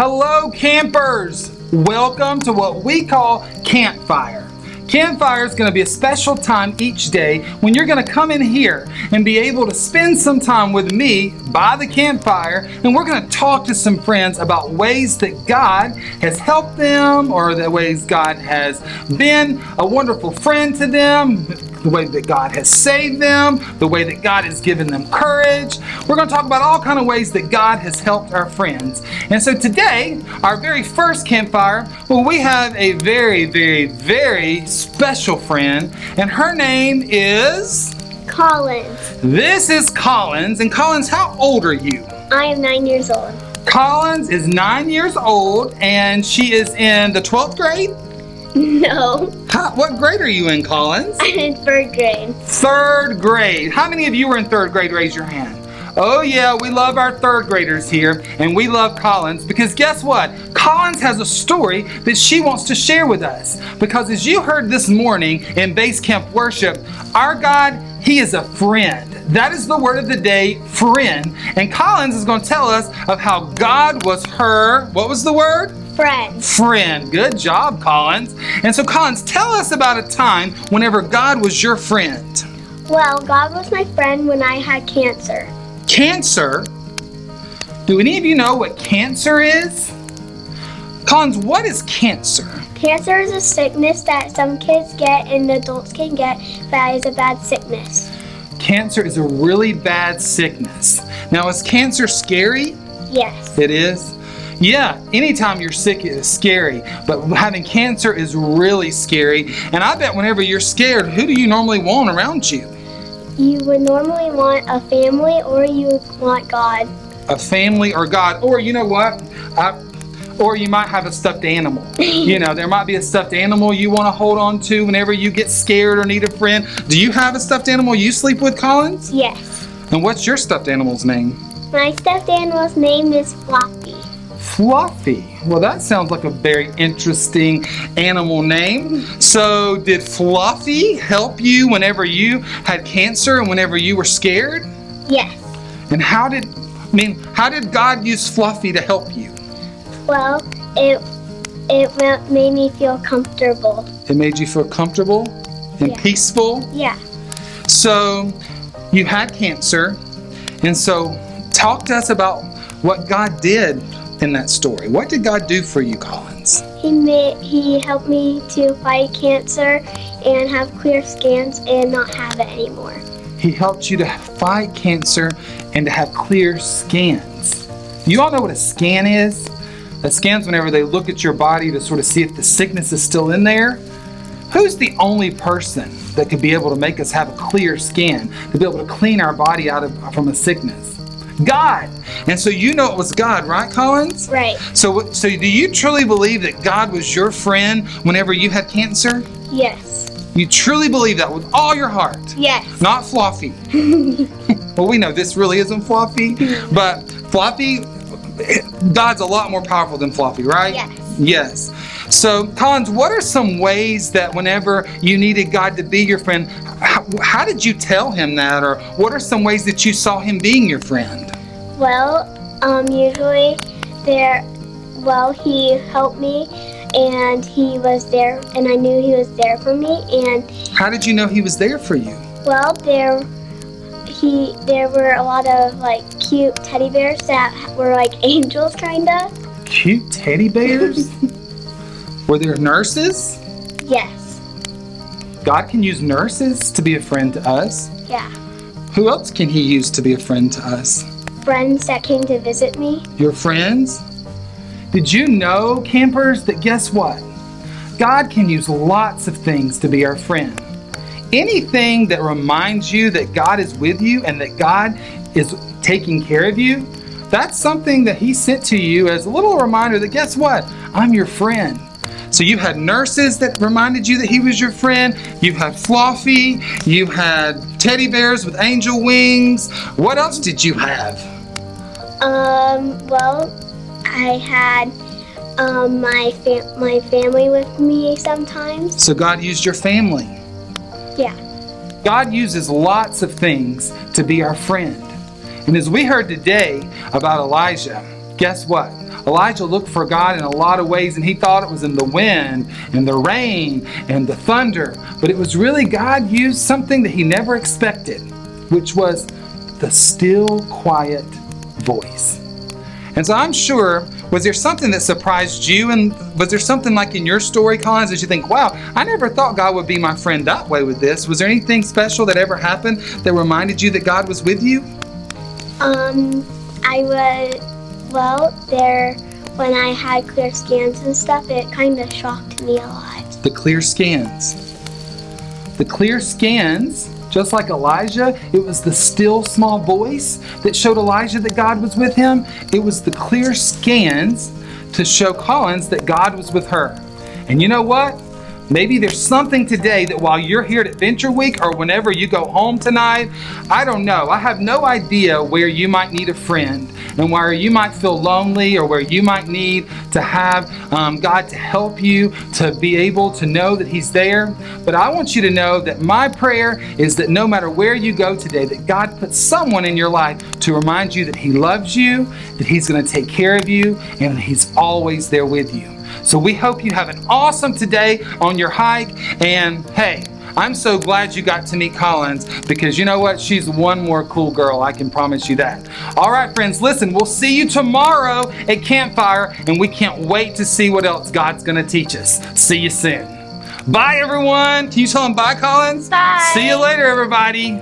Hello, campers! Welcome to what we call Campfire. Campfire is going to be a special time each day when you're going to come in here and be able to spend some time with me by the campfire, and we're going to talk to some friends about ways that God has helped them, or the ways God has been a wonderful friend to them, the way that God has saved them, the way that God has given them courage. We're going to talk about all kinds of ways that God has helped our friends. And so today, our very first campfire, well, we have a very, very, very special friend, and her name is Collins. This is Collins. And Collins, how old are you? I am 9 years old. Collins is 9 years old, and she is in the 12th grade? No. What grade are you in, Collins? I'm in 3rd grade. 3rd grade. How many of you were in 3rd grade? Raise your hand. Oh yeah, we love our 3rd graders here, and we love Collins because guess what? Collins has a story that she wants to share with us. Because as you heard this morning in Base Camp Worship, our God, He is a friend. That is the word of the day, friend. And Collins is going to tell us of how God was her, what was the word? Friend. Friend. Good job, Collins. And so Collins, tell us about a time whenever God was your friend. Well, God was my friend when I had cancer. Cancer? Do any of you know what cancer is? Collins, what is cancer? Cancer is a sickness that some kids get and adults can get that is a bad sickness. Cancer is a really bad sickness. Now, is cancer scary? Yes. It is? Yeah, anytime you're sick it is scary, but having cancer is really scary. And I bet whenever you're scared, who do you normally want around you? You would normally want a family, or you would want God. A family or God, or you know what? Or you might have a stuffed animal. You know, there might be a stuffed animal you want to hold on to whenever you get scared or need a friend. Do you have a stuffed animal you sleep with, Collins? Yes. And what's your stuffed animal's name? My stuffed animal's name is Floppy. Fluffy. Well, that sounds like a very interesting animal name. So did Fluffy help you whenever you had cancer and whenever you were scared? Yes. And how did God use Fluffy to help you? Well, it made me feel comfortable. It made you feel comfortable and peaceful? Yeah. So you had cancer, and so talk to us about what God did in that story. What did God do for you, Collins? He helped me to fight cancer and have clear scans and not have it anymore. He helped you to fight cancer and to have clear scans. You all know what a scan is? A scan's whenever they look at your body to sort of see if the sickness is still in there. Who's the only person that could be able to make us have a clear scan, to be able to clean our body from a sickness? God. And so you know it was God, right, Collins? Right. So do you truly believe that God was your friend whenever you had cancer? Yes. You truly believe that with all your heart? Yes. Not Fluffy. Well, we know this really isn't Fluffy, but Fluffy, God's a lot more powerful than Fluffy, right? Yes. Yes. So, Collins, what are some ways that whenever you needed God to be your friend, how did you tell Him that? Or what are some ways that you saw Him being your friend? Well, usually He helped me, and He was there, and I knew He was there for me. And how did you know He was there for you? Well, there were a lot of cute teddy bears that were like angels, kinda. Cute teddy bears? Were there nurses? Yes. God can use nurses to be a friend to us. Yeah. Who else can He use to be a friend to us? Friends that came to visit me. Your friends? Did you know, campers, that guess what? God can use lots of things to be our friend. Anything that reminds you that God is with you and that God is taking care of you, that's something that He sent to you as a little reminder that guess what? I'm your friend. So you had nurses that reminded you that He was your friend. You had Fluffy. You had teddy bears with angel wings. What else did you have? Well, I had my family with me sometimes. So God used your family. Yeah. God uses lots of things to be our friend. And as we heard today about Elijah, guess what? Elijah looked for God in a lot of ways, and he thought it was in the wind and the rain and the thunder. But it was really God used something that he never expected, which was the still, quiet voice. And so I'm sure, was there something that surprised you? And was there something like in your story, Collins, that you think, wow, I never thought God would be my friend that way with this? Was there anything special that ever happened that reminded you that God was with you? When I had clear scans and stuff, it kind of shocked me a lot. The clear scans. The clear scans, just like Elijah, it was the still small voice that showed Elijah that God was with him. It was the clear scans to show Collins that God was with her. And you know what? Maybe there's something today that while you're here at Adventure Week or whenever you go home tonight, I don't know. I have no idea where you might need a friend and where you might feel lonely or where you might need to have God to help you to be able to know that He's there. But I want you to know that my prayer is that no matter where you go today, that God puts someone in your life to remind you that He loves you, that He's going to take care of you, and that He's always there with you. So we hope you have an awesome today on your hike. And hey, I'm so glad you got to meet Collins, because you know what? She's one more cool girl. I can promise you that. All right, friends, listen, we'll see you tomorrow at Campfire, and we can't wait to see what else God's going to teach us. See you soon. Bye, everyone. Can you tell them bye, Collins? Bye. See you later, everybody.